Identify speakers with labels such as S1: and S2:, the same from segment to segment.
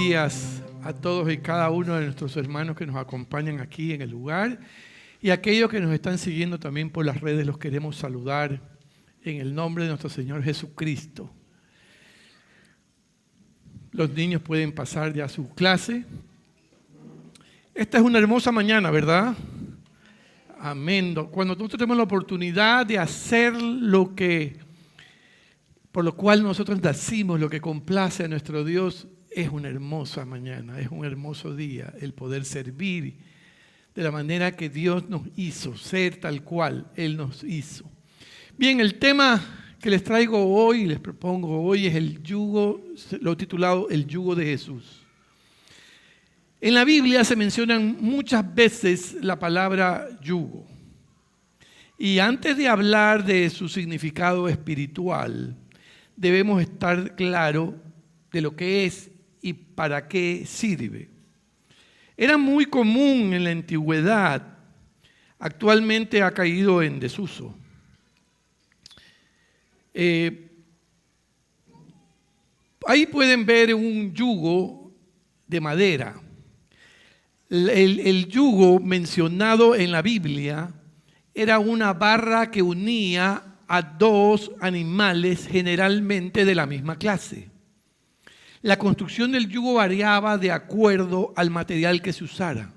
S1: Días a todos y cada uno de nuestros hermanos que nos acompañan aquí en el lugar y aquellos que nos están siguiendo también por las redes, los queremos saludar en el nombre de nuestro Señor Jesucristo. Los niños pueden pasar ya a su clase. Esta es una hermosa mañana, ¿verdad? Amén. Cuando nosotros tenemos la oportunidad de hacer por lo cual nosotros nacimos, lo que complace a nuestro Dios, es una hermosa mañana, es un hermoso día el poder servir de la manera que Dios nos hizo, ser tal cual Él nos hizo. Bien, el tema que les traigo hoy, les propongo hoy, es el yugo, lo he titulado El yugo de Jesús. En la Biblia se mencionan muchas veces la palabra yugo. Y antes de hablar de su significado espiritual, debemos estar claros de lo que es y para qué sirve. Era muy común en la antigüedad, actualmente ha caído en desuso. Ahí pueden ver un yugo de madera. El yugo mencionado en la Biblia era una barra que unía a dos animales generalmente de la misma clase. La construcción del yugo variaba de acuerdo al material que se usara.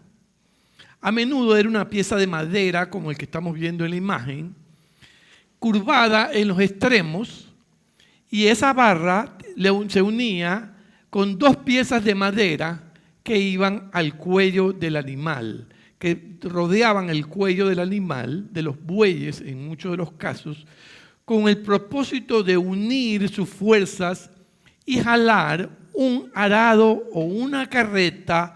S1: A menudo era una pieza de madera, como el que estamos viendo en la imagen, curvada en los extremos, y esa barra se unía con dos piezas de madera que iban al cuello del animal, que rodeaban el cuello del animal, de los bueyes en muchos de los casos, con el propósito de unir sus fuerzas y jalar un arado o una carreta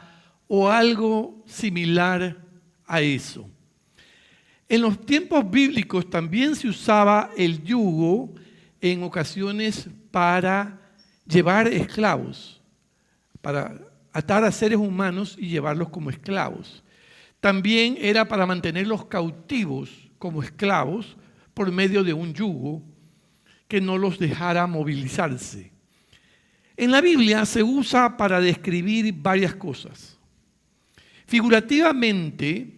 S1: o algo similar a eso. En los tiempos bíblicos también se usaba el yugo en ocasiones para llevar esclavos, para atar a seres humanos y llevarlos como esclavos. También era para mantenerlos cautivos como esclavos por medio de un yugo que no los dejara movilizarse. En la Biblia se usa para describir varias cosas. Figurativamente,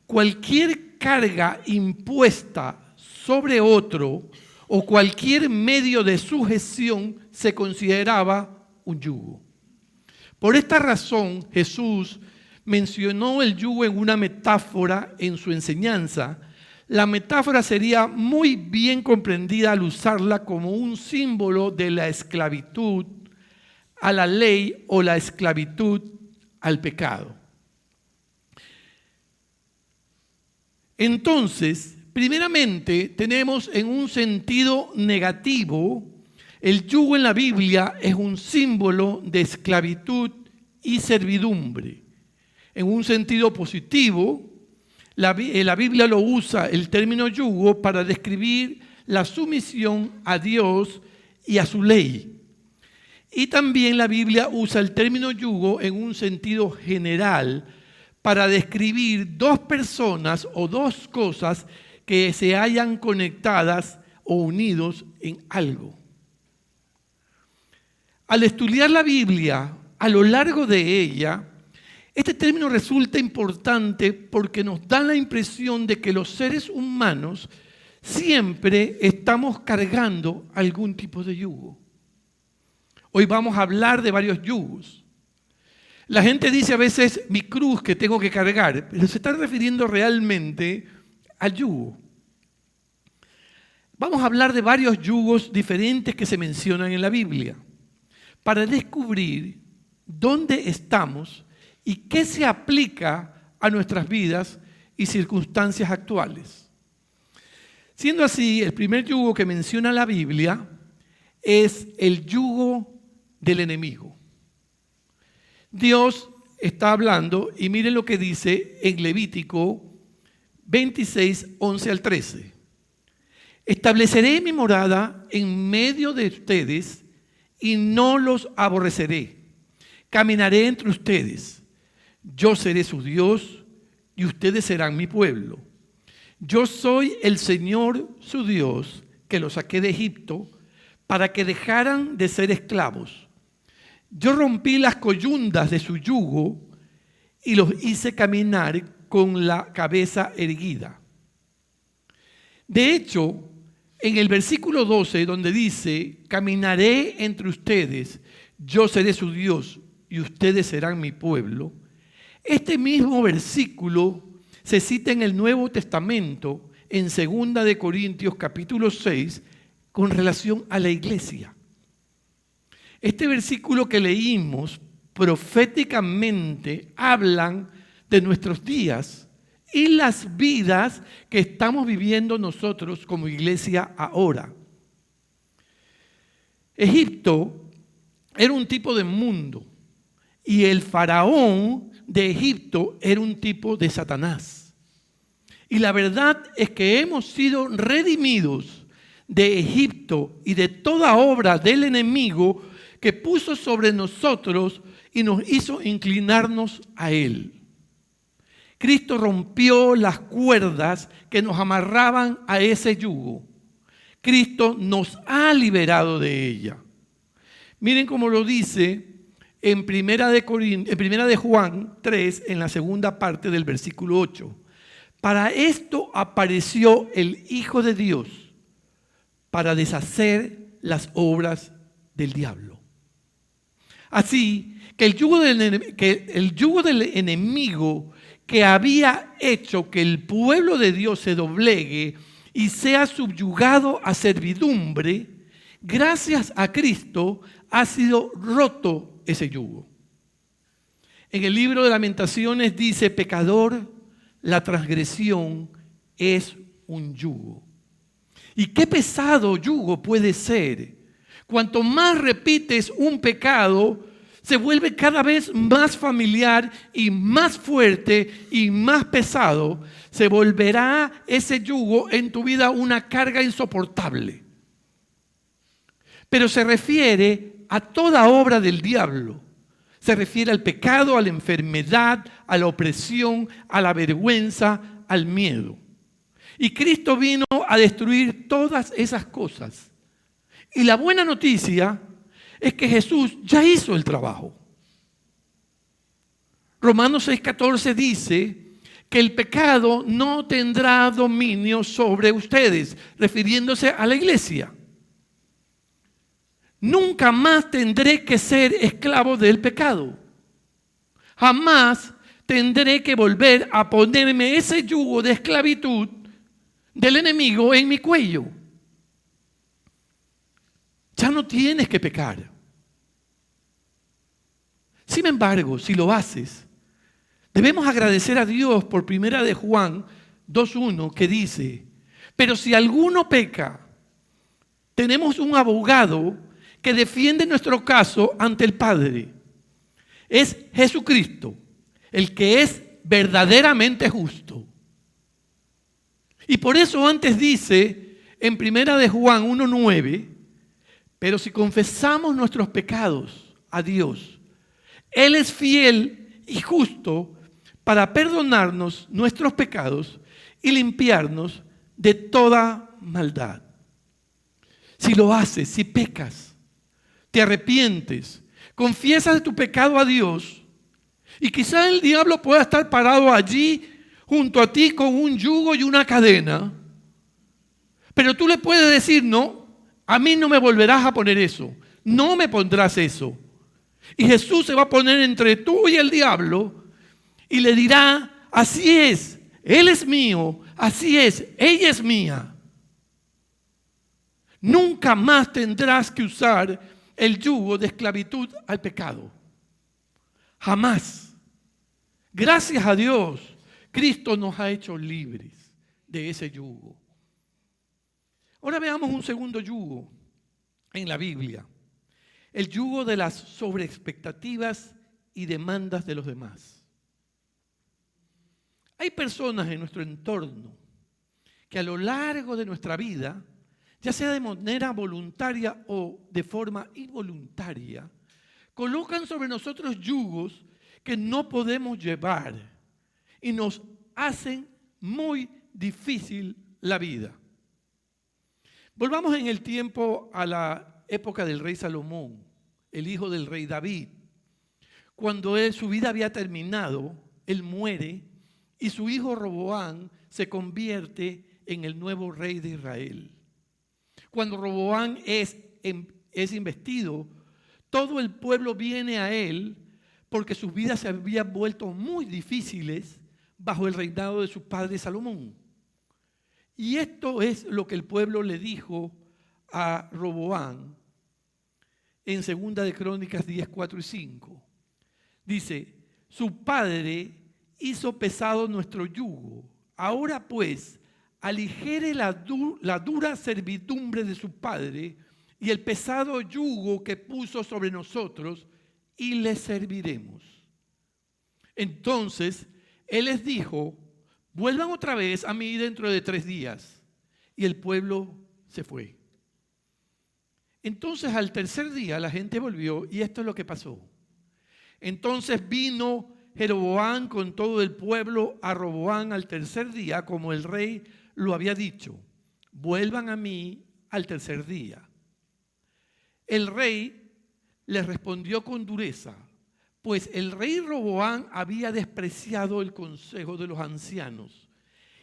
S1: cualquier carga impuesta sobre otro o cualquier medio de sujeción se consideraba un yugo. Por esta razón, Jesús mencionó el yugo en una metáfora en su enseñanza. La metáfora sería muy bien comprendida al usarla como un símbolo de la esclavitud a la ley o la esclavitud al pecado. Entonces, primeramente, tenemos en un sentido negativo, el yugo en la Biblia es un símbolo de esclavitud y servidumbre. En un sentido positivo, la Biblia lo usa, el término yugo, para describir la sumisión a Dios y a su ley. Y también la Biblia usa el término yugo en un sentido general para describir dos personas o dos cosas que se hayan conectadas o unidos en algo. Al estudiar la Biblia, a lo largo de ella, este término resulta importante porque nos da la impresión de que los seres humanos siempre estamos cargando algún tipo de yugo. Hoy vamos a hablar de varios yugos. La gente dice a veces mi cruz que tengo que cargar, pero se está refiriendo realmente al yugo. Vamos a hablar de varios yugos diferentes que se mencionan en la Biblia para descubrir dónde estamos y qué se aplica a nuestras vidas y circunstancias actuales. Siendo así, el primer yugo que menciona la Biblia es el yugo del enemigo. Dios está hablando y miren lo que dice en Levítico 26, 11 al 13. Estableceré mi morada en medio de ustedes y no los aborreceré. Caminaré entre ustedes. Yo seré su Dios y ustedes serán mi pueblo. Yo soy el Señor su Dios que los saqué de Egipto para que dejaran de ser esclavos. Yo rompí las coyundas de su yugo y los hice caminar con la cabeza erguida. De hecho, en el versículo 12, donde dice, caminaré entre ustedes, yo seré su Dios y ustedes serán mi pueblo, este mismo versículo se cita en el Nuevo Testamento, en 2 de Corintios capítulo 6, con relación a la iglesia. Este versículo que leímos proféticamente hablan de nuestros días y las vidas que estamos viviendo nosotros como iglesia ahora. Egipto era un tipo de mundo y el faraón de Egipto era un tipo de Satanás. Y la verdad es que hemos sido redimidos de Egipto y de toda obra del enemigo que puso sobre nosotros y nos hizo inclinarnos a Él. Cristo rompió las cuerdas que nos amarraban a ese yugo. Cristo nos ha liberado de ella. Miren cómo lo dice en Primera de Juan 3, en la segunda parte del versículo 8. Para esto apareció el Hijo de Dios, para deshacer las obras del diablo. Así que el yugo del enemigo que había hecho que el pueblo de Dios se doblegue y sea subyugado a servidumbre, gracias a Cristo ha sido roto ese yugo. En el libro de Lamentaciones dice, pecador, la transgresión es un yugo. ¿Y qué pesado yugo puede ser? Cuanto más repites un pecado, se vuelve cada vez más familiar y más fuerte y más pesado. Se volverá ese yugo en tu vida una carga insoportable. Pero se refiere a toda obra del diablo. Se refiere al pecado, a la enfermedad, a la opresión, a la vergüenza, al miedo. Y Cristo vino a destruir todas esas cosas. Y la buena noticia es que Jesús ya hizo el trabajo. Romanos 6:14 dice que el pecado no tendrá dominio sobre ustedes, refiriéndose a la iglesia. Nunca más tendré que ser esclavo del pecado. Jamás tendré que volver a ponerme ese yugo de esclavitud del enemigo en mi cuello. Ya no tienes que pecar. Sin embargo, si lo haces, debemos agradecer a Dios por 1 de Juan 2:1 que dice, pero si alguno peca, tenemos un abogado que defiende nuestro caso ante el Padre. Es Jesucristo, el que es verdaderamente justo. Y por eso antes dice en 1 de Juan 1:9, pero si confesamos nuestros pecados a Dios, Él es fiel y justo para perdonarnos nuestros pecados y limpiarnos de toda maldad. Si lo haces, si pecas, te arrepientes, confiesas tu pecado a Dios, y quizá el diablo pueda estar parado allí junto a ti con un yugo y una cadena, pero tú le puedes decir, no, a mí no me volverás a poner eso, no me pondrás eso. Y Jesús se va a poner entre tú y el diablo y le dirá, así es, Él es mío, así es, ella es mía. Nunca más tendrás que usar el yugo de esclavitud al pecado. Jamás. Gracias a Dios, Cristo nos ha hecho libres de ese yugo. Ahora veamos un segundo yugo en la Biblia. El yugo de las sobreexpectativas y demandas de los demás. Hay personas en nuestro entorno que a lo largo de nuestra vida, ya sea de manera voluntaria o de forma involuntaria, colocan sobre nosotros yugos que no podemos llevar y nos hacen muy difícil la vida. Volvamos en el tiempo a la época del rey Salomón, el hijo del rey David. Cuando su vida había terminado, él muere y su hijo Roboam se convierte en el nuevo rey de Israel. Cuando Roboam es investido, todo el pueblo viene a él porque sus vidas se habían vuelto muy difíciles bajo el reinado de su padre Salomón. Y esto es lo que el pueblo le dijo a Roboam en 2 de Crónicas 10, 4 y 5. Dice, su padre hizo pesado nuestro yugo. Ahora pues, aligere la dura servidumbre de su padre y el pesado yugo que puso sobre nosotros, y le serviremos. Entonces, él les dijo, vuelvan otra vez a mí dentro de 3 días. Y el pueblo se fue. Entonces, al tercer día, la gente volvió y esto es lo que pasó. Entonces vino Jeroboam con todo el pueblo a Roboam al tercer día, como el rey lo había dicho. Vuelvan a mí al tercer día. El rey les respondió con dureza, pues el rey Roboam había despreciado el consejo de los ancianos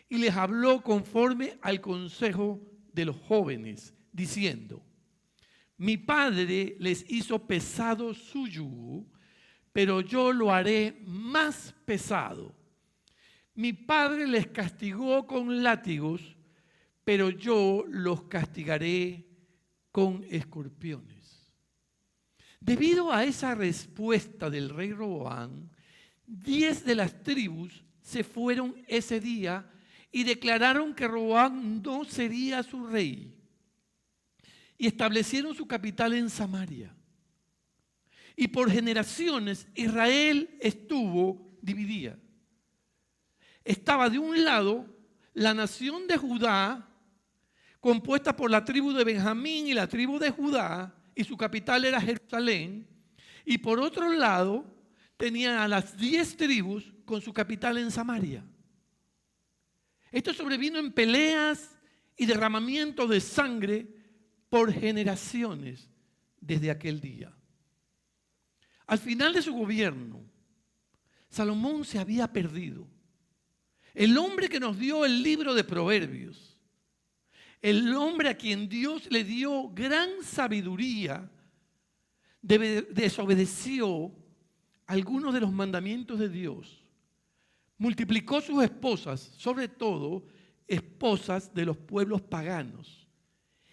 S1: y les habló conforme al consejo de los jóvenes, diciendo, mi padre les hizo pesado su yugo, pero yo lo haré más pesado. Mi padre les castigó con látigos, pero yo los castigaré con escorpiones. Debido a esa respuesta del rey Roboam, 10 de las tribus se fueron ese día y declararon que Roboam no sería su rey. Y establecieron su capital en Samaria. Y por generaciones Israel estuvo dividida. Estaba de un lado la nación de Judá, compuesta por la tribu de Benjamín y la tribu de Judá, y su capital era Jerusalén. Y por otro lado tenían a las 10 tribus con su capital en Samaria. Esto sobrevino en peleas y derramamiento de sangre por generaciones desde aquel día. Al final de su gobierno, Salomón se había perdido. El hombre que nos dio el libro de Proverbios, el hombre a quien Dios le dio gran sabiduría, desobedeció algunos de los mandamientos de Dios. Multiplicó sus esposas, sobre todo esposas de los pueblos paganos.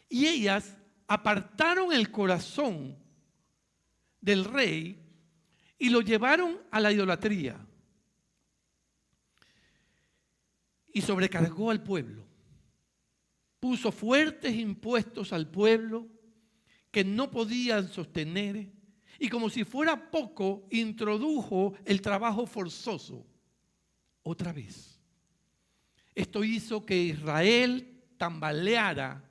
S1: Y ellas apartaron el corazón del rey y lo llevaron a la idolatría. Y sobrecargó al pueblo. Puso fuertes impuestos al pueblo que no podían sostener. Y como si fuera poco, introdujo el trabajo forzoso otra vez. Esto hizo que Israel tambaleara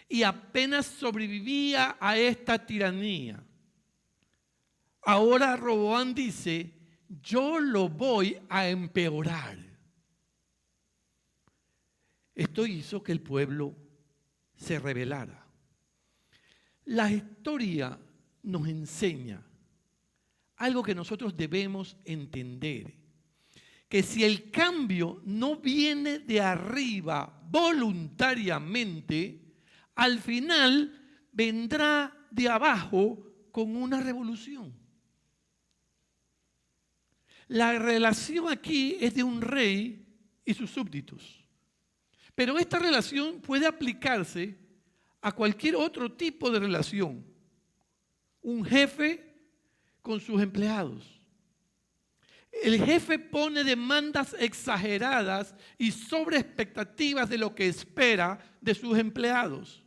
S1: y apenas sobrevivía a esta tiranía. Ahora Roboam dice, yo lo voy a empeorar. Esto hizo que el pueblo se rebelara. La historia nos enseña algo que nosotros debemos entender, que si el cambio no viene de arriba voluntariamente, al final vendrá de abajo con una revolución. La relación aquí es de un rey y sus súbditos. Pero esta relación puede aplicarse a cualquier otro tipo de relación. Un jefe con sus empleados. El jefe pone demandas exageradas y sobre expectativas de lo que espera de sus empleados.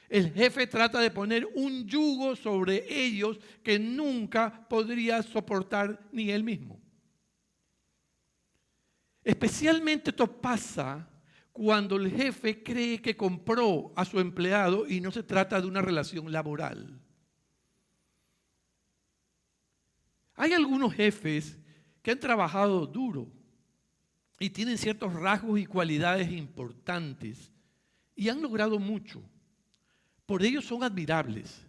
S1: El jefe trata de poner un yugo sobre ellos que nunca podría soportar ni él mismo. Especialmente esto pasa cuando el jefe cree que compró a su empleado y no se trata de una relación laboral. Hay algunos jefes que han trabajado duro y tienen ciertos rasgos y cualidades importantes y han logrado mucho. Por ello son admirables.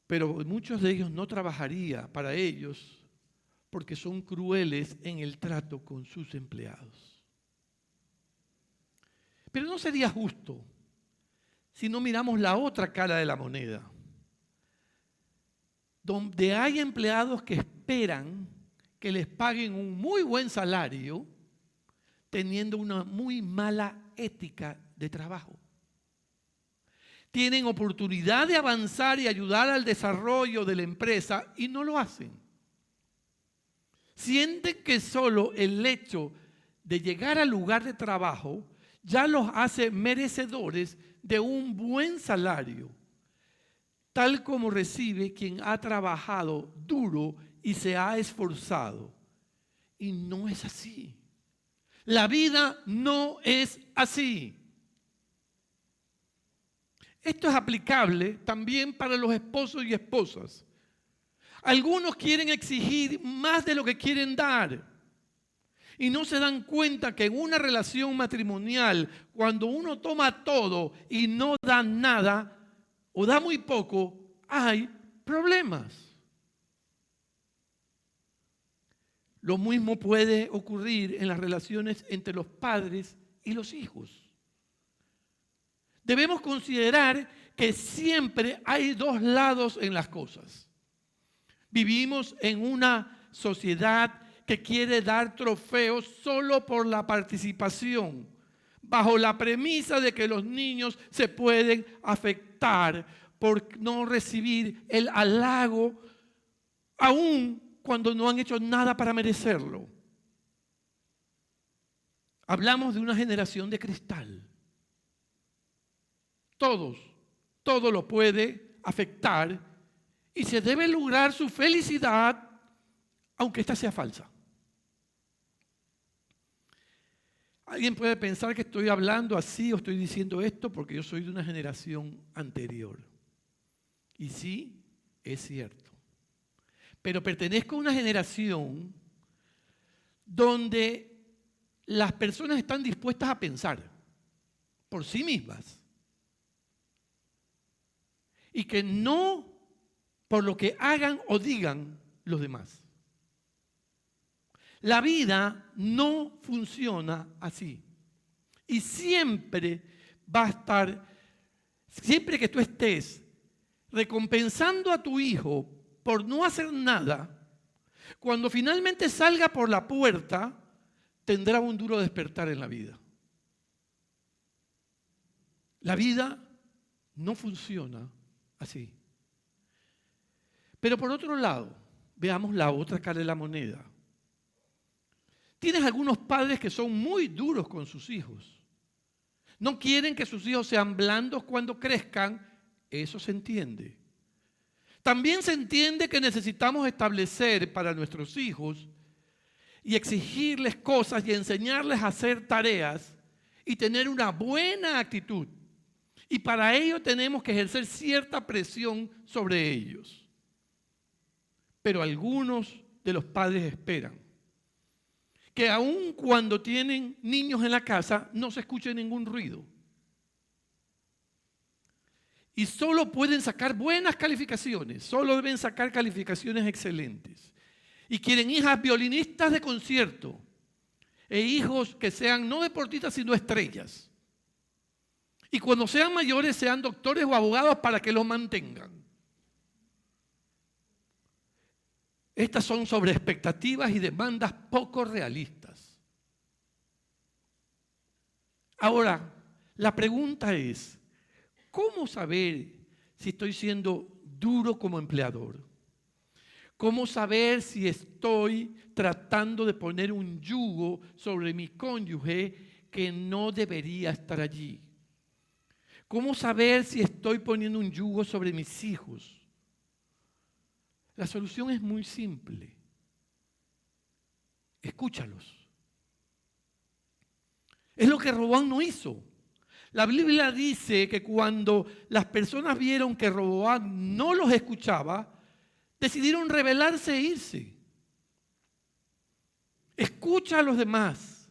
S1: pero muchos de ellos no trabajaría para ellos porque son crueles en el trato con sus empleados. Pero no sería justo si no miramos la otra cara de la moneda, donde hay empleados que esperan que les paguen un muy buen salario teniendo una muy mala ética de trabajo. Tienen oportunidad de avanzar y ayudar al desarrollo de la empresa y no lo hacen. Sienten que solo el hecho de llegar al lugar de trabajo ya los hace merecedores de un buen salario, tal como recibe quien ha trabajado duro y se ha esforzado. Y no es así. La vida no es así. Esto es aplicable también para los esposos y esposas. Algunos quieren exigir más de lo que quieren dar. Y no se dan cuenta que en una relación matrimonial, cuando uno toma todo y no da nada o da muy poco, hay problemas. Lo mismo puede ocurrir en las relaciones entre los padres y los hijos. Debemos considerar que siempre hay dos lados en las cosas. Vivimos en una sociedad que quiere dar trofeos solo por la participación, bajo la premisa de que los niños se pueden afectar por no recibir el halago, aún cuando no han hecho nada para merecerlo. Hablamos de una generación de cristal. Todo lo puede afectar y se debe lograr su felicidad, aunque ésta sea falsa. Alguien puede pensar que estoy hablando así o estoy diciendo esto porque yo soy de una generación anterior. Y sí, es cierto. Pero pertenezco a una generación donde las personas están dispuestas a pensar por sí mismas. Y que no por lo que hagan o digan los demás. La vida no funciona así. Y siempre va a estar, siempre que tú estés recompensando a tu hijo por no hacer nada, cuando finalmente salga por la puerta, tendrá un duro despertar en la vida. La vida no funciona así. Pero por otro lado, veamos la otra cara de la moneda. Tienes algunos padres que son muy duros con sus hijos. No quieren que sus hijos sean blandos cuando crezcan. Eso se entiende. También se entiende que necesitamos establecer para nuestros hijos y exigirles cosas y enseñarles a hacer tareas y tener una buena actitud. Y para ello tenemos que ejercer cierta presión sobre ellos. Pero algunos de los padres esperan que aun cuando tienen niños en la casa no se escuche ningún ruido. Y solo pueden sacar buenas calificaciones, solo deben sacar calificaciones excelentes. Y quieren hijas violinistas de concierto e hijos que sean no deportistas sino estrellas. Y cuando sean mayores sean doctores o abogados para que los mantengan. Estas son sobre expectativas y demandas poco realistas. Ahora, la pregunta es, ¿cómo saber si estoy siendo duro como empleador? ¿Cómo saber si estoy tratando de poner un yugo sobre mi cónyuge que no debería estar allí? ¿Cómo saber si estoy poniendo un yugo sobre mis hijos? La solución es muy simple. Escúchalos. Es lo que Roboam no hizo. La Biblia dice que cuando las personas vieron que Roboam no los escuchaba, decidieron rebelarse e irse. Escucha a los demás.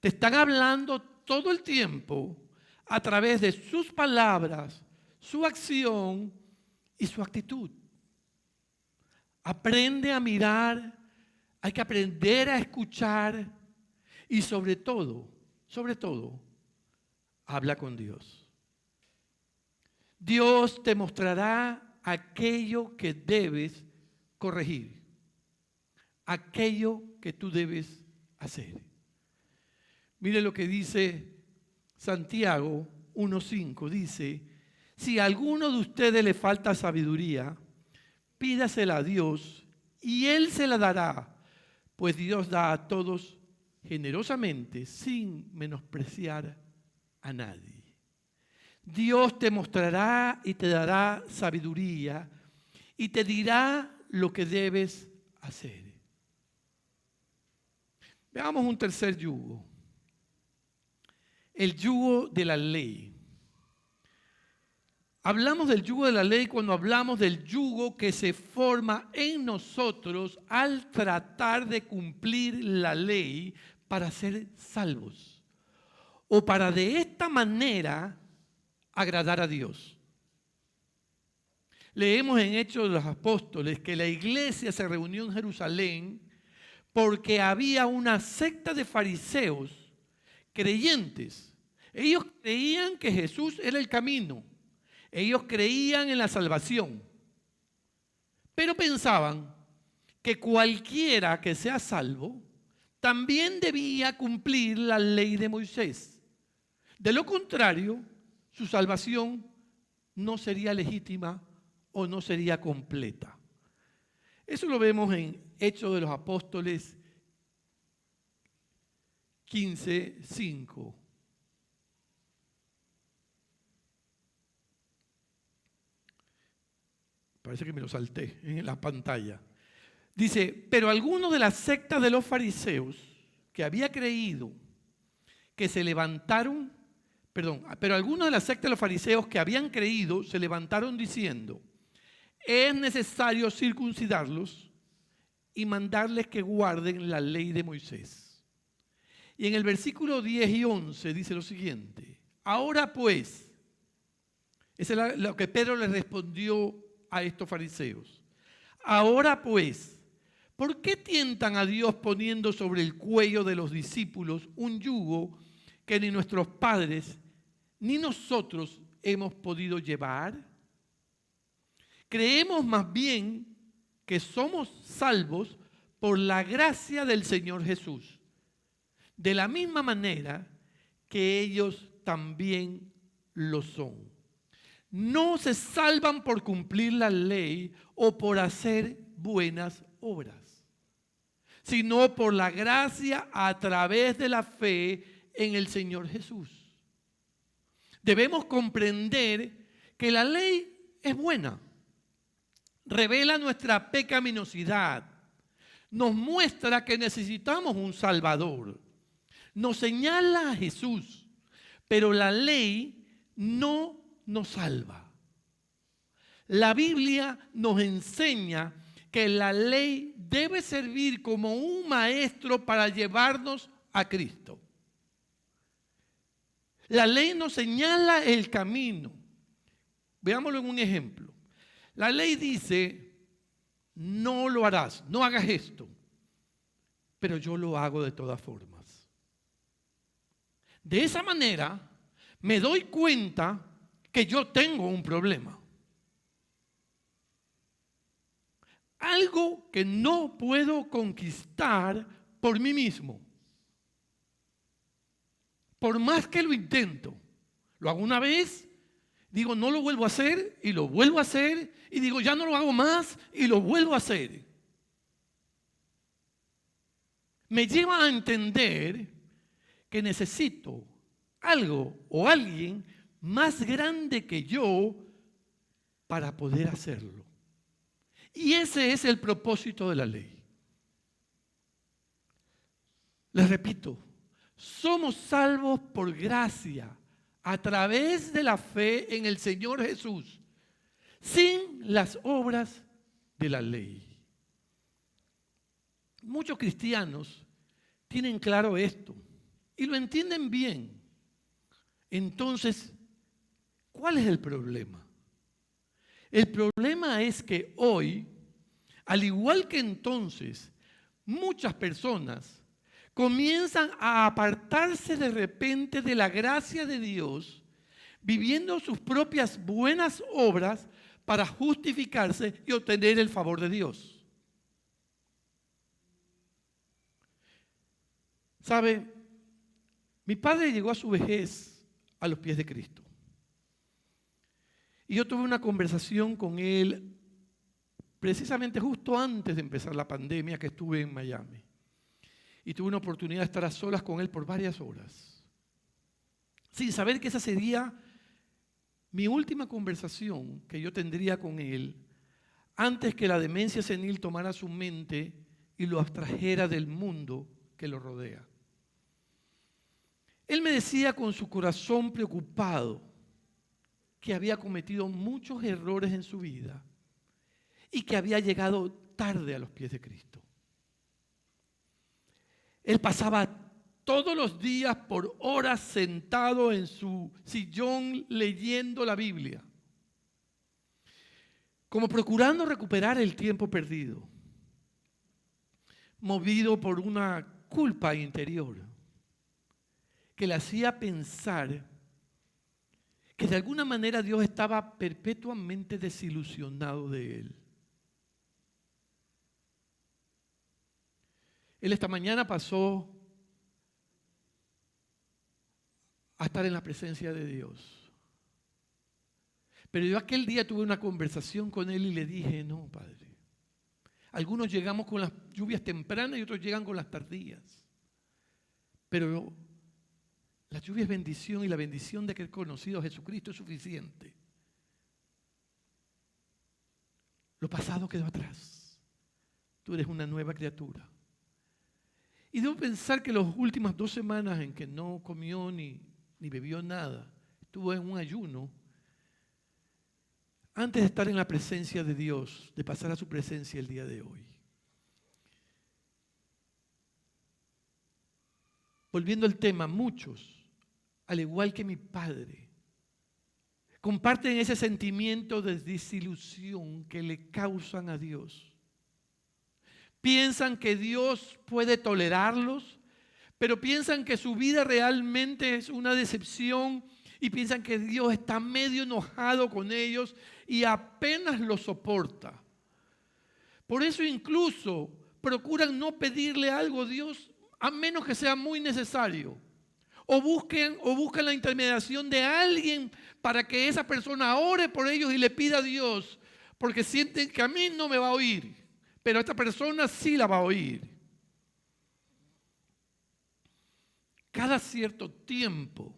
S1: Te están hablando todo el tiempo a través de sus palabras, su acción y su actitud. Aprende a mirar, hay que aprender a escuchar y sobre todo, habla con Dios. Dios te mostrará aquello que debes corregir, aquello que tú debes hacer. Mire lo que dice Santiago 1:5, dice: si a alguno de ustedes le falta sabiduría, pídasela a Dios y Él se la dará, pues Dios da a todos generosamente sin menospreciar a nadie. Dios te mostrará y te dará sabiduría y te dirá lo que debes hacer. Veamos un tercer yugo, el yugo de la ley. Hablamos del yugo de la ley cuando hablamos del yugo que se forma en nosotros al tratar de cumplir la ley para ser salvos o para de esta manera agradar a Dios. Leemos en Hechos de los Apóstoles que la iglesia se reunió en Jerusalén porque había una secta de fariseos creyentes. Ellos creían que Jesús era el camino. Ellos creían en la salvación, pero pensaban que cualquiera que sea salvo también debía cumplir la ley de Moisés. De lo contrario, su salvación no sería legítima o no sería completa. Eso lo vemos en Hechos de los Apóstoles 15:5. Parece que me lo salté en la pantalla. Dice: pero algunos de la secta de los fariseos que había creído que se levantaron, pero algunos de la secta de los fariseos que habían creído se levantaron diciendo: es necesario circuncidarlos y mandarles que guarden la ley de Moisés. Y en el versículo 10 y 11 dice lo siguiente: ahora pues, eso es lo que Pedro le respondió a estos fariseos. Ahora pues, ¿por qué tientan a Dios poniendo sobre el cuello de los discípulos un yugo que ni nuestros padres ni nosotros hemos podido llevar? Creemos más bien que somos salvos por la gracia del Señor Jesús, de la misma manera que ellos también lo son. No se salvan por cumplir la ley o por hacer buenas obras, sino por la gracia a través de la fe en el Señor Jesús. Debemos comprender que la ley es buena, revela nuestra pecaminosidad, nos muestra que necesitamos un Salvador, nos señala a Jesús, pero la ley no nos salva. La Biblia nos enseña que la ley debe servir como un maestro para llevarnos a Cristo. La ley nos señala el camino. Veámoslo en un ejemplo. La ley dice: no lo harás, no hagas esto, pero yo lo hago de todas formas. De esa manera me doy cuenta que yo tengo un problema. Algo que no puedo conquistar por mí mismo. Por más que lo intento, lo hago una vez, digo no lo vuelvo a hacer y lo vuelvo a hacer y digo ya no lo hago más y lo vuelvo a hacer. Me lleva a entender que necesito algo o alguien más grande que yo para poder hacerlo. Y ese es el propósito de la ley. Les repito, somos salvos por gracia a través de la fe en el Señor Jesús, sin las obras de la ley. Muchos cristianos tienen claro esto y lo entienden bien. Entonces, ¿cuál es el problema? El problema es que hoy, al igual que entonces, muchas personas comienzan a apartarse de repente de la gracia de Dios, viviendo sus propias buenas obras para justificarse y obtener el favor de Dios. ¿Sabe? Mi padre llegó a su vejez a los pies de Cristo. Y yo tuve una conversación con él precisamente justo antes de empezar la pandemia, que estuve en Miami. Y tuve una oportunidad de estar a solas con él por varias horas, sin saber que esa sería mi última conversación que yo tendría con él antes que la demencia senil tomara su mente y lo abstrajera del mundo que lo rodea. Él me decía con su corazón preocupado que había cometido muchos errores en su vida y que había llegado tarde a los pies de Cristo. Él pasaba todos los días por horas sentado en su sillón leyendo la Biblia, como procurando recuperar el tiempo perdido, movido por una culpa interior que le hacía pensar que de alguna manera Dios estaba perpetuamente desilusionado de él. Él esta mañana pasó a estar en la presencia de Dios. Pero yo aquel día tuve una conversación con él y le dije, no, Padre. Algunos llegamos con las lluvias tempranas y otros llegan con las tardías. Pero la lluvia es bendición y la bendición de que he conocido a Jesucristo es suficiente. Lo pasado quedó atrás. Tú eres una nueva criatura. Y debo pensar que las últimas 2 semanas en que no comió ni bebió nada, estuvo en un ayuno, antes de estar en la presencia de Dios, de pasar a su presencia el día de hoy. Volviendo al tema, muchos, al igual que mi padre, comparten ese sentimiento de desilusión que le causan a Dios. Piensan que Dios puede tolerarlos, pero piensan que su vida realmente es una decepción y piensan que Dios está medio enojado con ellos y apenas los soporta. Por eso incluso procuran no pedirle algo a Dios a menos que sea muy necesario. O buscan la intermediación de alguien para que esa persona ore por ellos y le pida a Dios, porque sienten que a mí no me va a oír, pero a esta persona sí la va a oír. Cada cierto tiempo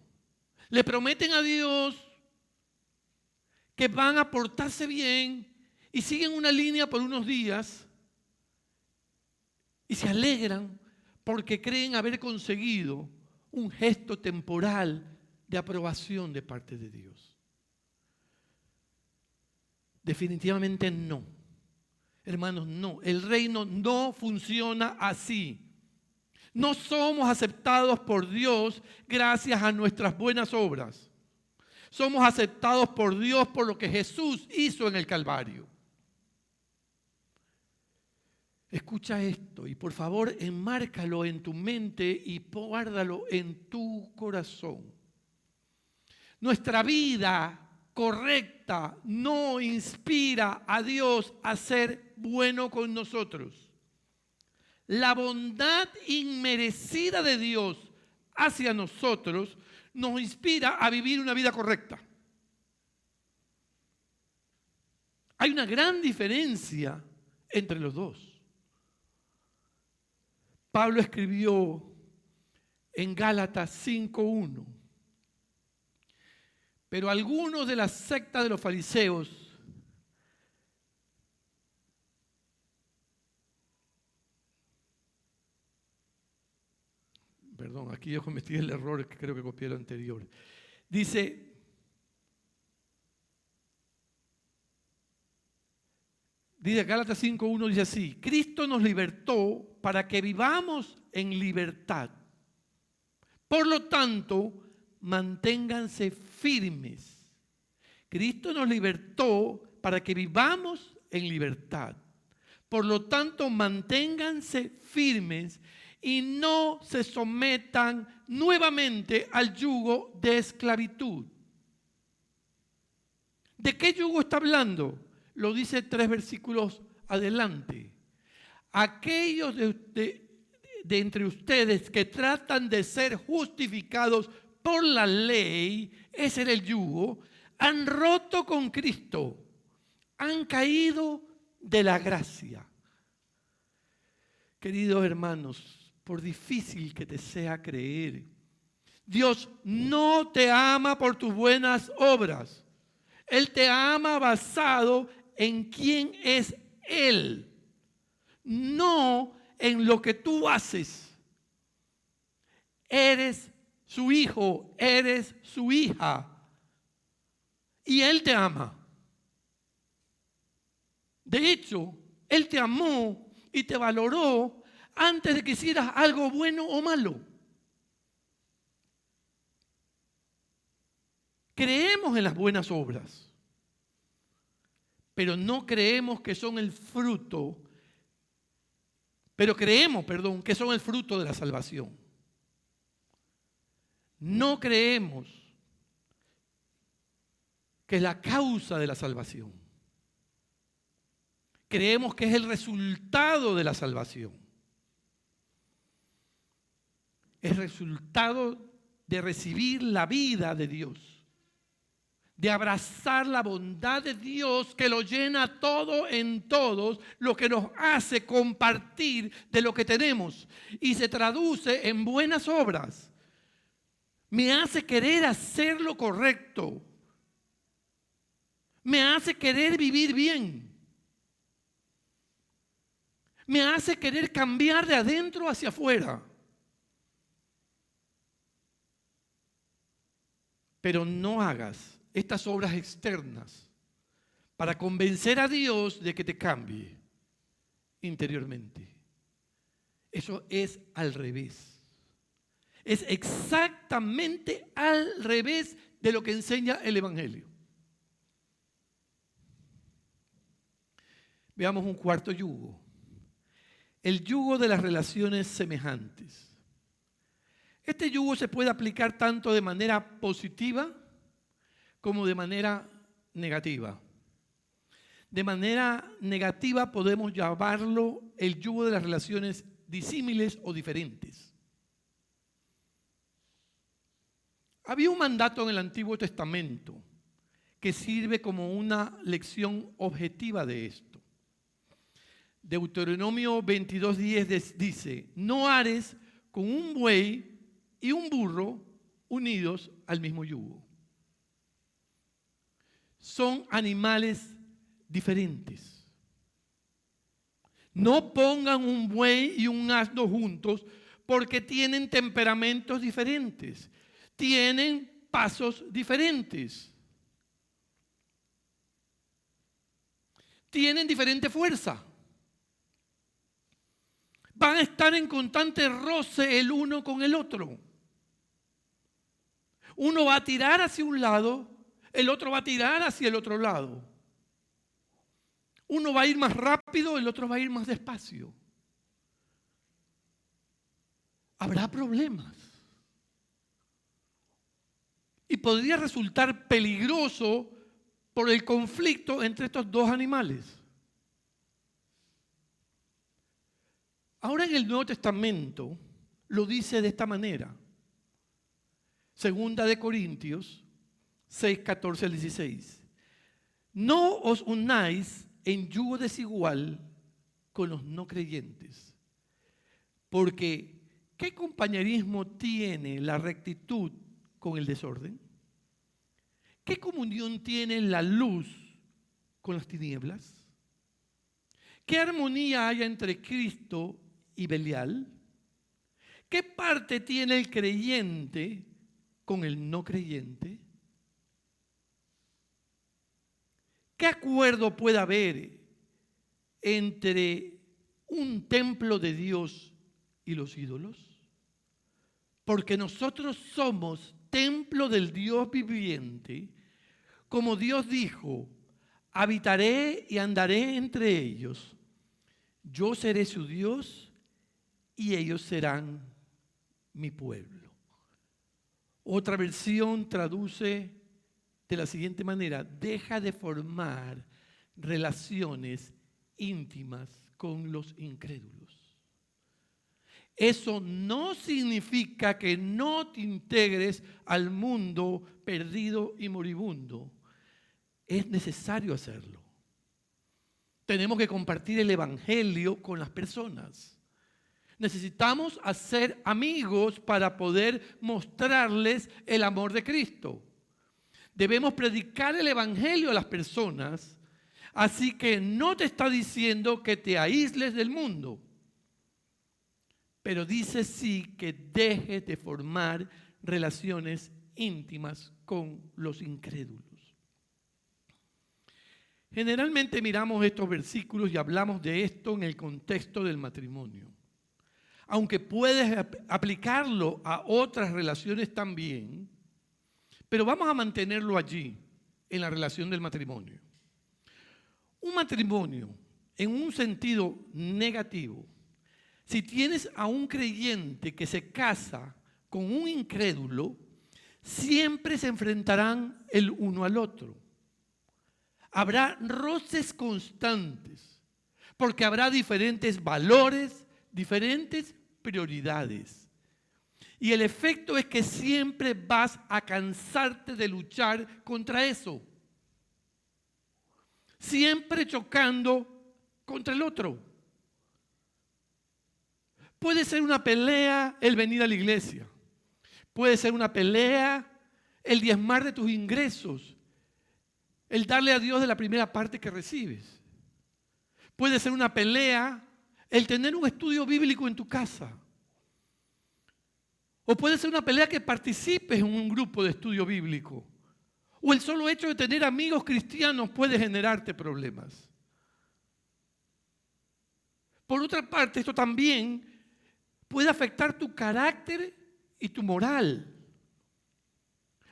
S1: le prometen a Dios que van a portarse bien y siguen una línea por unos días y se alegran porque creen haber conseguido un gesto temporal de aprobación de parte de Dios. Definitivamente no. Hermanos, no. El reino no funciona así. No somos aceptados por Dios gracias a nuestras buenas obras. Somos aceptados por Dios por lo que Jesús hizo en el Calvario. Escucha esto y por favor enmárcalo en tu mente y guárdalo en tu corazón. Nuestra vida correcta no inspira a Dios a ser bueno con nosotros. La bondad inmerecida de Dios hacia nosotros nos inspira a vivir una vida correcta. Hay una gran diferencia entre los dos. Pablo escribió en Gálatas 5:1. Pero algunos de la secta de los fariseos aquí yo cometí el error que creo que copié lo anterior. Dice, Gálatas 5:1 dice así: Cristo nos libertó para que vivamos en libertad. Por lo tanto, manténganse firmes. Cristo nos libertó para que vivamos en libertad. Por lo tanto, manténganse firmes y no se sometan nuevamente al yugo de esclavitud. ¿De qué yugo está hablando? Lo dice 3 versículos adelante. Aquellos de entre ustedes que tratan de ser justificados por la ley, ese era el yugo, han roto con Cristo, han caído de la gracia. Queridos hermanos, por difícil que te sea creer, Dios no te ama por tus buenas obras. Él te ama basado en quién es Él, no en lo que tú haces. Eres su hijo, eres su hija, y Él te ama. De hecho, Él te amó y te valoró antes de que hicieras algo bueno o malo. Creemos en las buenas obras, pero no creemos que son el fruto, que son el fruto de la salvación. No creemos que es la causa de la salvación. Creemos que es el resultado de la salvación. Es resultado de recibir la vida de Dios, de abrazar la bondad de Dios que lo llena todo en todos, lo que nos hace compartir de lo que tenemos y se traduce en buenas obras. Me hace querer hacer lo correcto. Me hace querer vivir bien. Me hace querer cambiar de adentro hacia afuera. Pero no hagas estas obras externas para convencer a Dios de que te cambie interiormente. Eso es al revés. Es exactamente al revés de lo que enseña el Evangelio. Veamos un cuarto yugo. El yugo de las relaciones semejantes. Este yugo se puede aplicar tanto de manera positiva como de manera negativa. De manera negativa podemos llamarlo el yugo de las relaciones disímiles o diferentes. Había un mandato en el Antiguo Testamento que sirve como una lección objetiva de esto. Deuteronomio 22:10 dice: no ares con un buey y un burro unidos al mismo yugo. Son animales diferentes. No pongan un buey y un asno juntos porque tienen temperamentos diferentes, tienen pasos diferentes, tienen diferente fuerza. Van a estar en constante roce el uno con el otro. Uno va a tirar hacia un lado, el otro va a tirar hacia el otro lado. Uno va a ir más rápido, el otro va a ir más despacio. Habrá problemas. Y podría resultar peligroso por el conflicto entre estos dos animales. Ahora en el Nuevo Testamento lo dice de esta manera. Segunda de Corintios 6, 14 al 16. No os unáis en yugo desigual con los no creyentes. Porque, ¿qué compañerismo tiene la rectitud con el desorden? ¿Qué comunión tiene la luz con las tinieblas? ¿Qué armonía hay entre Cristo y Belial? ¿Qué parte tiene el creyente con el no creyente? ¿Qué acuerdo puede haber entre un templo de Dios y los ídolos? Porque nosotros somos templo del Dios viviente, como Dios dijo: Habitaré y andaré entre ellos. Yo seré su Dios y ellos serán mi pueblo. Otra versión traduce de la siguiente manera: deja de formar relaciones íntimas con los incrédulos. Eso no significa que no te integres al mundo perdido y moribundo. Es necesario hacerlo. Tenemos que compartir el evangelio con las personas. Necesitamos hacer amigos para poder mostrarles el amor de Cristo. Debemos predicar el evangelio a las personas, así que no te está diciendo que te aísles del mundo, pero dice sí que dejes de formar relaciones íntimas con los incrédulos. Generalmente miramos estos versículos y hablamos de esto en el contexto del matrimonio. Aunque puedes aplicarlo a otras relaciones también, pero vamos a mantenerlo allí, en la relación del matrimonio. Un matrimonio, en un sentido negativo, si tienes a un creyente que se casa con un incrédulo, siempre se enfrentarán el uno al otro. Habrá roces constantes, porque habrá diferentes valores, diferentes prioridades. Y el efecto es que siempre vas a cansarte de luchar contra eso. Siempre chocando contra el otro. Puede ser una pelea el venir a la iglesia. Puede ser una pelea el diezmar de tus ingresos. El darle a Dios de la primera parte que recibes. Puede ser una pelea el tener un estudio bíblico en tu casa. O puede ser una pelea que participes en un grupo de estudio bíblico. O el solo hecho de tener amigos cristianos puede generarte problemas. Por otra parte, esto también puede afectar tu carácter y tu moral.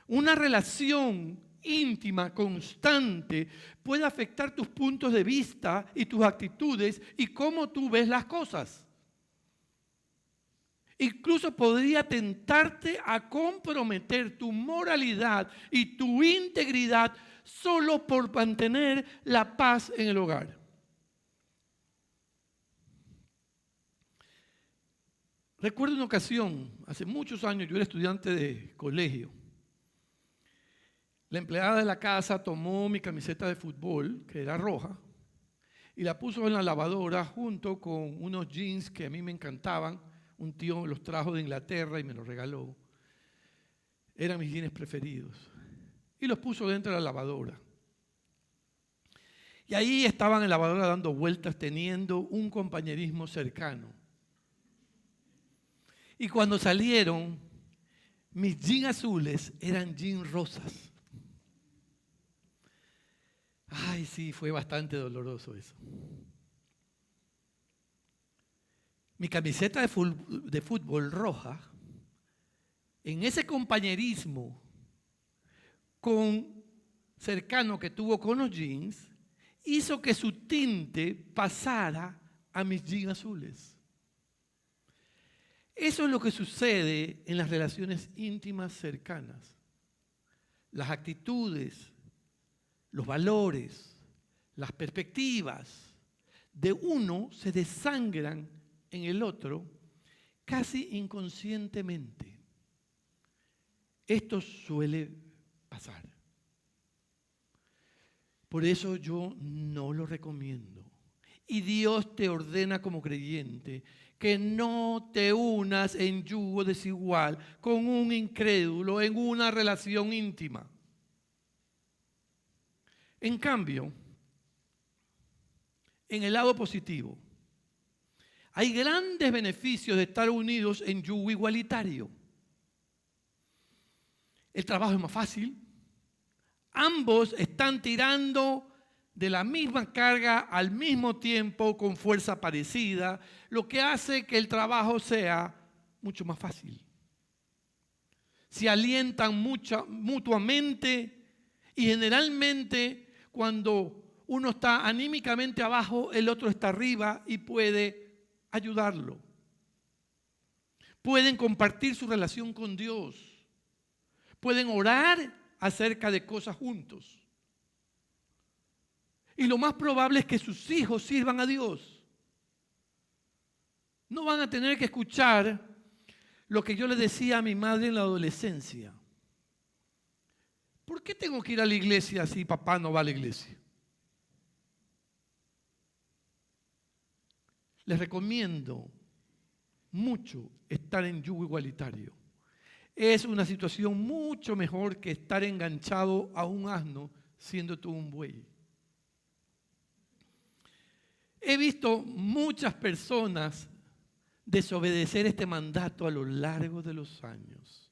S1: Una relación íntima, constante, puede afectar tus puntos de vista y tus actitudes y cómo tú ves las cosas. Incluso podría tentarte a comprometer tu moralidad y tu integridad solo por mantener la paz en el hogar. Recuerdo una ocasión, hace muchos años, yo era estudiante de colegio. La empleada de la casa tomó mi camiseta de fútbol, que era roja, y la puso en la lavadora junto con unos jeans que a mí me encantaban. Un tío los trajo de Inglaterra y me los regaló. Eran mis jeans preferidos. Y los puso dentro de la lavadora. Y ahí estaban en la lavadora dando vueltas, teniendo un compañerismo cercano. Y cuando salieron, mis jeans azules eran jeans rosas. Ay, sí, fue bastante doloroso eso. Mi camiseta de fútbol roja, en ese compañerismo cercano que tuvo con los jeans, hizo que su tinte pasara a mis jeans azules. Eso es lo que sucede en las relaciones íntimas cercanas. Las actitudes, los valores, las perspectivas de uno se desangran en el otro casi inconscientemente. Esto suele pasar. Por eso yo no lo recomiendo. Y Dios te ordena como creyente que no te unas en yugo desigual con un incrédulo en una relación íntima. En cambio, en el lado positivo, hay grandes beneficios de estar unidos en yugo igualitario. El trabajo es más fácil. Ambos están tirando de la misma carga al mismo tiempo con fuerza parecida, lo que hace que el trabajo sea mucho más fácil. Se alientan mutuamente y generalmente cuando uno está anímicamente abajo, el otro está arriba y puede ayudarlo. Pueden compartir su relación con Dios. Pueden orar acerca de cosas juntos. Y lo más probable es que sus hijos sirvan a Dios. No van a tener que escuchar lo que yo le decía a mi madre en la adolescencia. ¿Por qué tengo que ir a la iglesia si papá no va a la iglesia? Les recomiendo mucho estar en yugo igualitario. Es una situación mucho mejor que estar enganchado a un asno siendo tú un buey. He visto muchas personas desobedecer este mandato a lo largo de los años.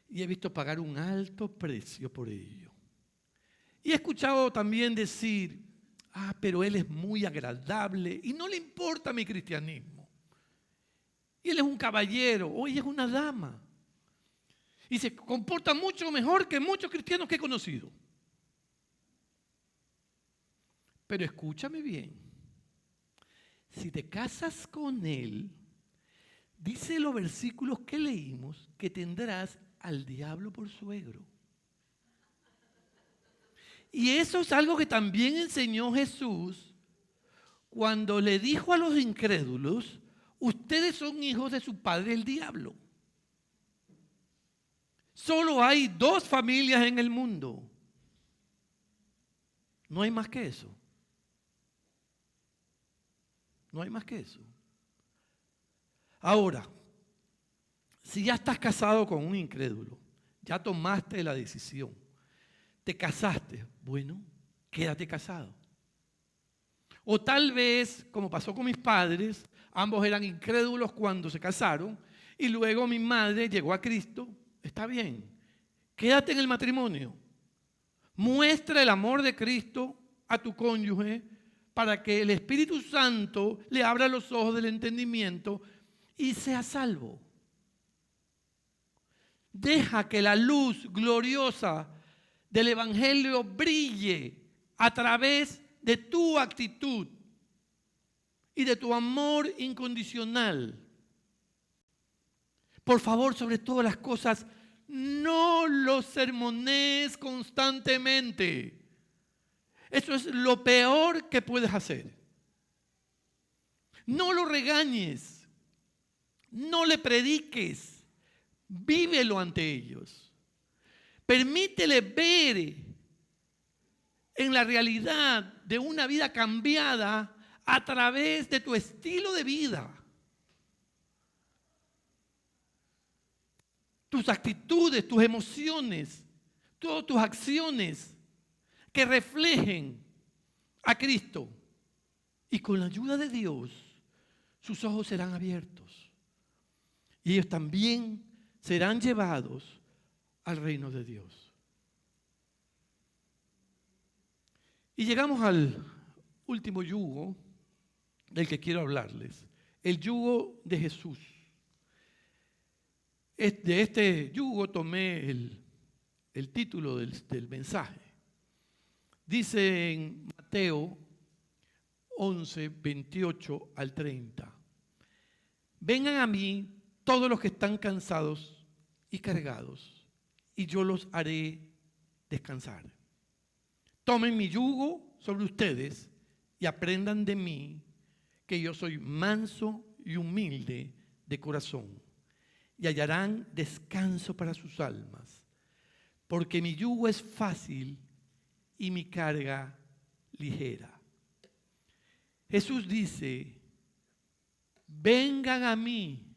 S1: Y he visto pagar un alto precio por ello. Y he escuchado también decir, pero él es muy agradable y no le importa mi cristianismo. Y él es un caballero, o ella es una dama. Y se comporta mucho mejor que muchos cristianos que he conocido. Pero escúchame bien. Si te casas con él, dice los versículos que leímos que tendrás al diablo por suegro. Y eso es algo que también enseñó Jesús cuando le dijo a los incrédulos, ustedes son hijos de su padre el diablo. Solo hay 2 familias en el mundo. No hay más que eso. No hay más que eso. Ahora, si ya estás casado con un incrédulo, ya tomaste la decisión, te casaste, bueno, quédate casado. O tal vez, como pasó con mis padres, ambos eran incrédulos cuando se casaron y luego mi madre llegó a Cristo, está bien, quédate en el matrimonio. Muestra el amor de Cristo a tu cónyuge para que el Espíritu Santo le abra los ojos del entendimiento y sea salvo. Deja que la luz gloriosa del Evangelio brille a través de tu actitud y de tu amor incondicional. Por favor, sobre todas las cosas, no los sermonees constantemente. Eso es lo peor que puedes hacer. No lo regañes, no le prediques, vívelo ante ellos. Permítele ver en la realidad de una vida cambiada a través de tu estilo de vida. Tus actitudes, tus emociones, todas tus acciones que reflejen a Cristo. Y con la ayuda de Dios, sus ojos serán abiertos. Y ellos también serán llevados al reino de Dios. Y llegamos al último yugo del que quiero hablarles. El yugo de Jesús. De este yugo tomé el título del mensaje. Dice en Mateo 11, 28 al 30. Vengan a mí todos los que están cansados y cargados, y yo los haré descansar. Tomen mi yugo sobre ustedes y aprendan de mí, que yo soy manso y humilde de corazón, y hallarán descanso para sus almas, porque mi yugo es fácil y mi carga ligera. Jesús dice, vengan a mí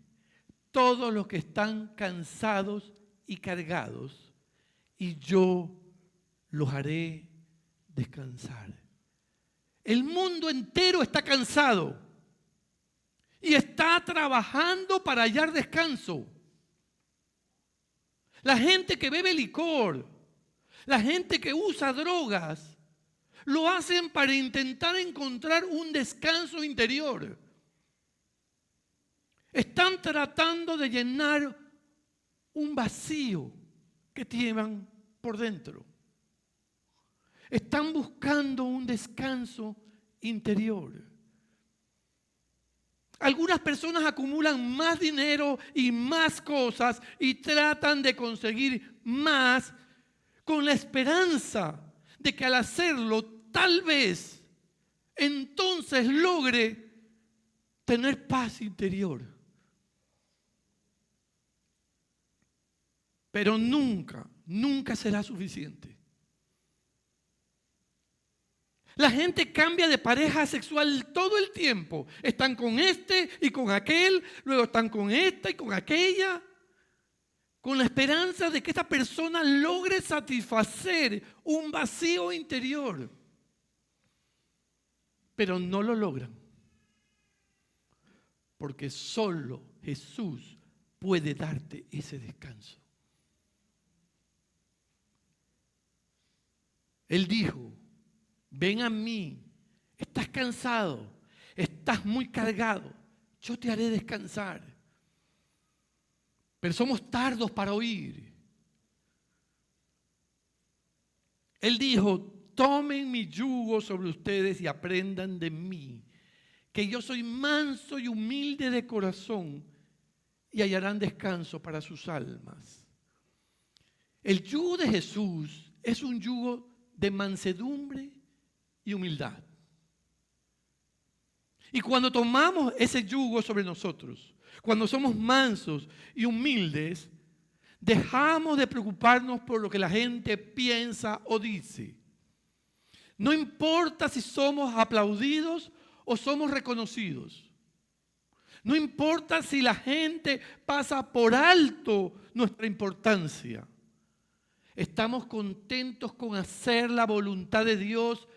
S1: todos los que están cansados y cargados, y yo los haré descansar. El mundo entero está cansado y está trabajando para hallar descanso. La gente que bebe licor, la gente que usa drogas, lo hacen para intentar encontrar un descanso interior. Están tratando de llenar un vacío que tienen por dentro. Están buscando un descanso interior. Algunas personas acumulan más dinero y más cosas y tratan de conseguir más con la esperanza de que al hacerlo tal vez entonces logre tener paz interior. Pero nunca será suficiente. La gente cambia de pareja sexual todo el tiempo. Están con este y con aquel, luego están con esta y con aquella, con la esperanza de que esta persona logre satisfacer un vacío interior. Pero no lo logran. Porque solo Jesús puede darte ese descanso. Él dijo: ven a mí, estás cansado, estás muy cargado, yo te haré descansar. Pero somos tardos para oír. Él dijo: tomen mi yugo sobre ustedes y aprendan de mí, que yo soy manso y humilde de corazón, y hallarán descanso para sus almas. El yugo de Jesús es un yugo de mansedumbre y humildad. Y cuando tomamos ese yugo sobre nosotros, cuando somos mansos y humildes, dejamos de preocuparnos por lo que la gente piensa o dice. No importa si somos aplaudidos o somos reconocidos. No importa si la gente pasa por alto nuestra importancia. Estamos contentos con hacer la voluntad de Dios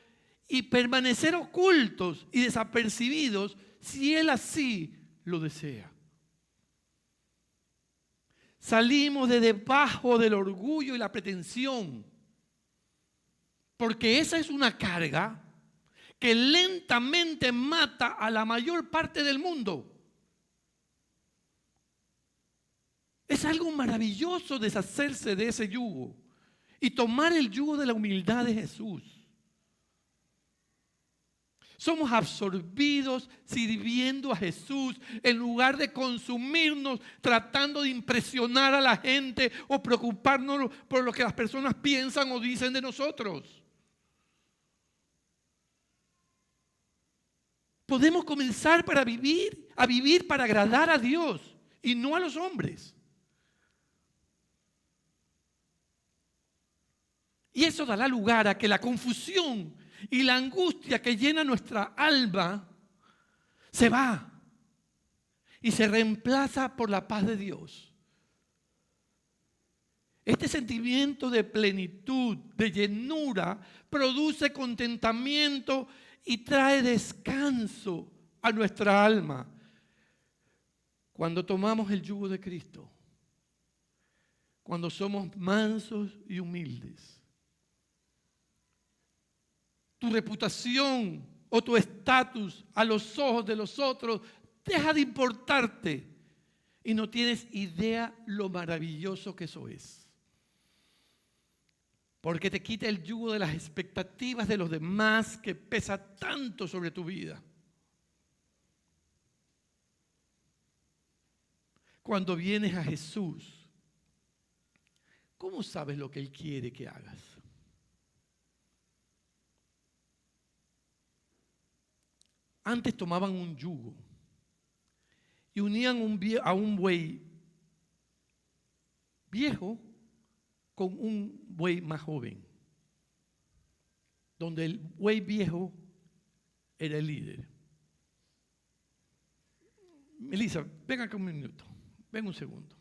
S1: y permanecer ocultos y desapercibidos si Él así lo desea. Salimos de debajo del orgullo y la pretensión, porque esa es una carga que lentamente mata a la mayor parte del mundo. Es algo maravilloso deshacerse de ese yugo y tomar el yugo de la humildad de Jesús. Somos absorbidos sirviendo a Jesús en lugar de consumirnos tratando de impresionar a la gente o preocuparnos por lo que las personas piensan o dicen de nosotros. Podemos comenzar a vivir para agradar a Dios y no a los hombres. Y eso dará lugar a que la confusión y la angustia que llena nuestra alma se va y se reemplaza por la paz de Dios. Este sentimiento de plenitud, de llenura, produce contentamiento y trae descanso a nuestra alma. Cuando tomamos el yugo de Cristo, cuando somos mansos y humildes, tu reputación o tu estatus a los ojos de los otros deja de importarte y no tienes idea lo maravilloso que eso es. Porque te quita el yugo de las expectativas de los demás que pesa tanto sobre tu vida. Cuando vienes a Jesús, ¿cómo sabes lo que Él quiere que hagas? Antes tomaban un yugo y unían a un buey viejo con un buey más joven, donde el buey viejo era el líder. Melissa, ven acá un minuto, ven un segundo.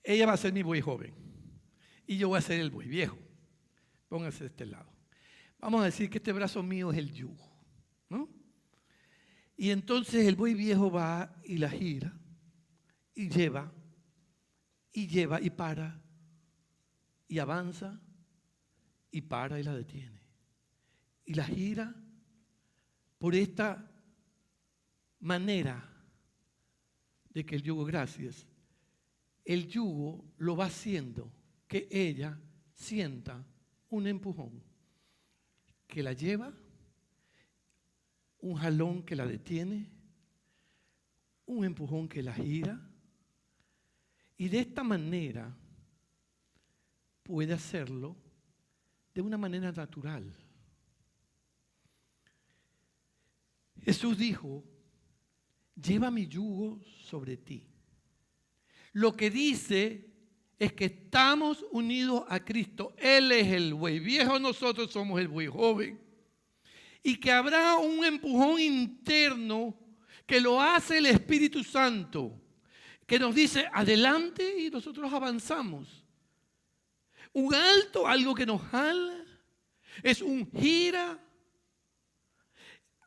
S1: Ella va a ser mi buey joven y yo voy a ser el buey viejo. Póngase de este lado. Vamos a decir que este brazo mío es el yugo, ¿no? Y entonces el buey viejo va y la gira y lleva y para y avanza y para y la detiene. Y la gira por esta manera de que el yugo, gracias, el yugo lo va haciendo que ella sienta un empujón que la lleva, un jalón que la detiene, un empujón que la gira, y de esta manera puede hacerlo de una manera natural. Jesús dijo: lleva mi yugo sobre ti. Lo que dice es que estamos unidos a Cristo. Él es el buey viejo, nosotros somos el buey joven. Y que habrá un empujón interno que lo hace el Espíritu Santo, que nos dice adelante y nosotros avanzamos. Un alto, algo que nos jala, es un gira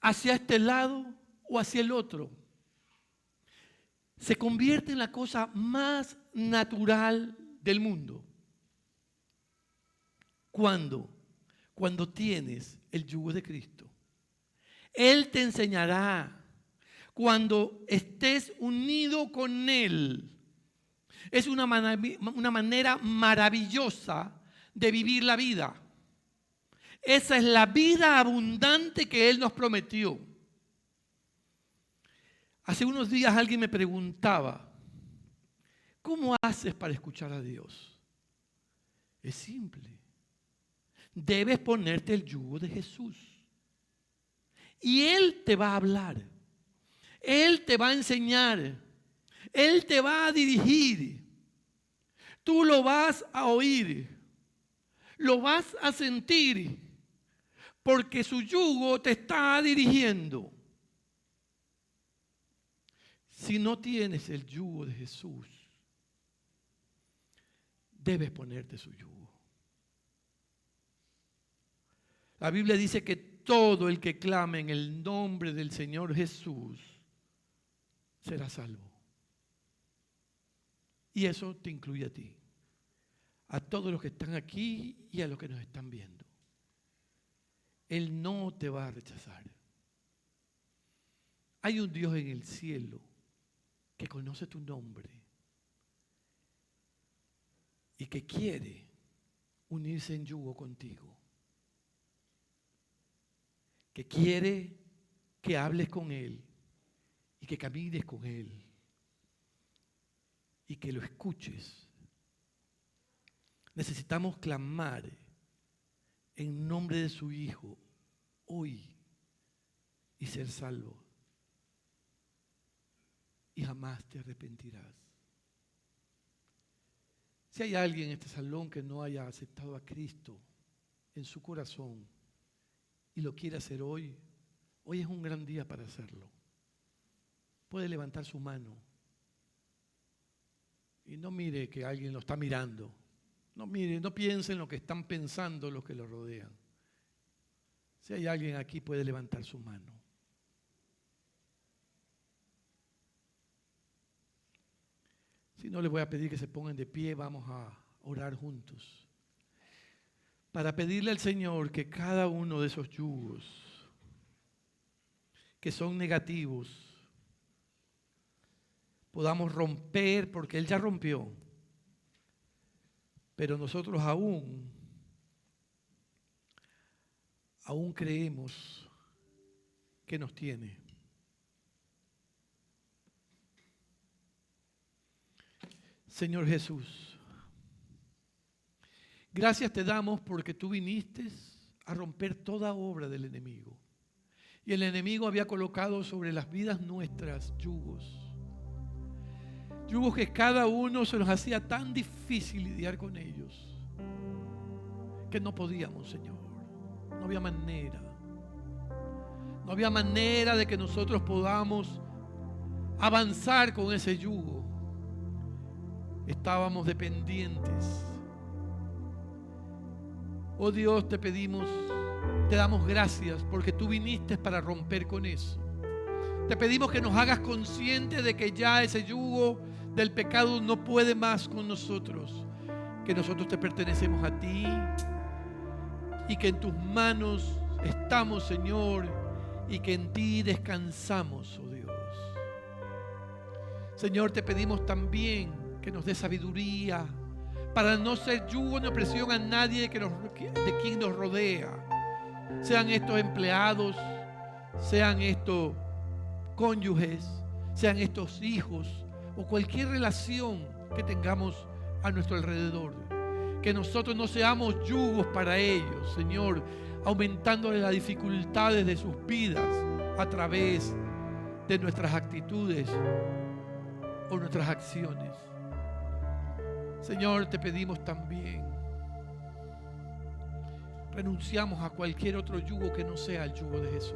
S1: hacia este lado o hacia el otro. Se convierte en la cosa más natural del mundo. ¿Cuándo? Cuando tienes el yugo de Cristo. Él te enseñará. Cuando estés unido con Él. Es una manera maravillosa de vivir la vida. Esa es la vida abundante que Él nos prometió. Hace unos días alguien me preguntaba: ¿cómo haces para escuchar a Dios? Es simple. Debes ponerte el yugo de Jesús. Y Él te va a hablar. Él te va a enseñar. Él te va a dirigir. Tú lo vas a oír. Lo vas a sentir. Porque su yugo te está dirigiendo. Si no tienes el yugo de Jesús, debes ponerte su yugo. La Biblia dice que todo el que clame en el nombre del Señor Jesús será salvo. Y eso te incluye a ti, a todos los que están aquí y a los que nos están viendo. Él no te va a rechazar. Hay un Dios en el cielo que conoce tu nombre y que quiere unirse en yugo contigo. Que quiere que hables con Él y que camines con Él y que lo escuches. Necesitamos clamar en nombre de su Hijo hoy y ser salvos. Y jamás te arrepentirás. Si hay alguien en este salón que no haya aceptado a Cristo en su corazón y lo quiere hacer hoy, hoy es un gran día para hacerlo. Puede levantar su mano y no mire que alguien lo está mirando. No mire, no piense en lo que están pensando los que lo rodean. Si hay alguien aquí, puede levantar su mano. Si no, les voy a pedir que se pongan de pie, vamos a orar juntos. Para pedirle al Señor que cada uno de esos yugos que son negativos podamos romper, porque Él ya rompió. Pero nosotros aún creemos que nos tiene. Señor Jesús, gracias te damos porque tú viniste a romper toda obra del enemigo. Y el enemigo había colocado sobre las vidas nuestras yugos. Yugos que cada uno se nos hacía tan difícil lidiar con ellos, que no podíamos, Señor. No había manera. No había manera de que nosotros podamos avanzar con ese yugo. Estábamos dependientes. Oh Dios, te pedimos, te damos gracias porque tú viniste para romper con eso. Te pedimos que nos hagas conscientes de que ya ese yugo del pecado no puede más con nosotros, que nosotros te pertenecemos a ti y que en tus manos estamos, Señor, y que en ti descansamos, oh Dios. Señor, te pedimos también que nos dé sabiduría para no ser yugo ni opresión a nadie de quien nos rodea. Sean estos empleados, sean estos cónyuges, sean estos hijos o cualquier relación que tengamos a nuestro alrededor. Que nosotros no seamos yugos para ellos, Señor, aumentándole las dificultades de sus vidas a través de nuestras actitudes o nuestras acciones. Señor, te pedimos también, renunciamos a cualquier otro yugo que no sea el yugo de Jesús.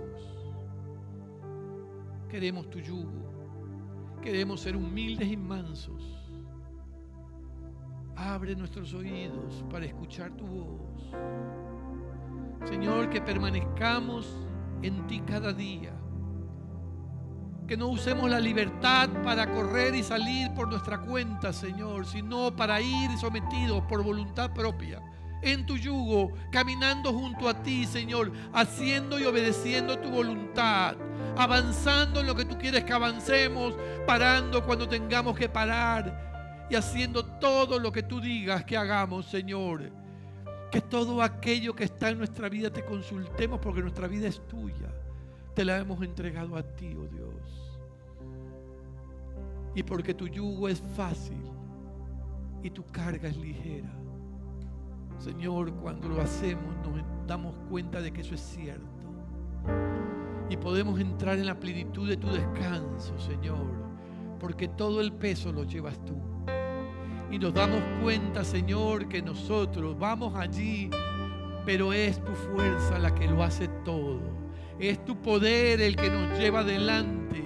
S1: Queremos tu yugo, queremos ser humildes y mansos. Abre nuestros oídos para escuchar tu voz. Señor, que permanezcamos en ti cada día. Que no usemos la libertad para correr y salir por nuestra cuenta, Señor, sino para ir sometidos por voluntad propia en tu yugo, caminando junto a ti, Señor, haciendo y obedeciendo tu voluntad, avanzando en lo que tú quieres que avancemos, parando cuando tengamos que parar y haciendo todo lo que tú digas que hagamos, Señor. Que todo aquello que está en nuestra vida te consultemos, porque nuestra vida es tuya. Te la hemos entregado a ti, oh Dios. Y porque tu yugo es fácil y tu carga es ligera. Señor, cuando lo hacemos nos damos cuenta de que eso es cierto. Y podemos entrar en la plenitud de tu descanso, Señor, porque todo el peso lo llevas tú. Y nos damos cuenta, Señor, que nosotros vamos allí, pero es tu fuerza la que lo hace todo. Es tu poder el que nos lleva adelante.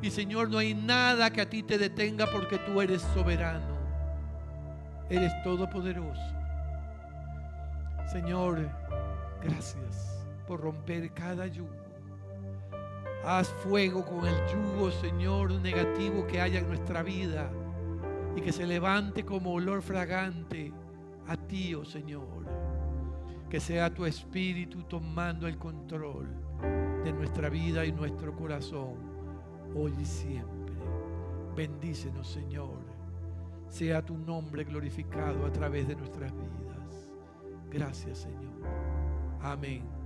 S1: Y Señor, no hay nada que a ti te detenga, porque tú eres soberano. Eres todopoderoso. Señor, gracias por romper cada yugo. Haz fuego con el yugo, Señor, negativo que haya en nuestra vida, y que se levante como olor fragante a ti, oh Señor. Que sea tu Espíritu tomando el control de nuestra vida y nuestro corazón, hoy y siempre. Bendícenos, Señor. Sea tu nombre glorificado a través de nuestras vidas. Gracias, Señor. Amén.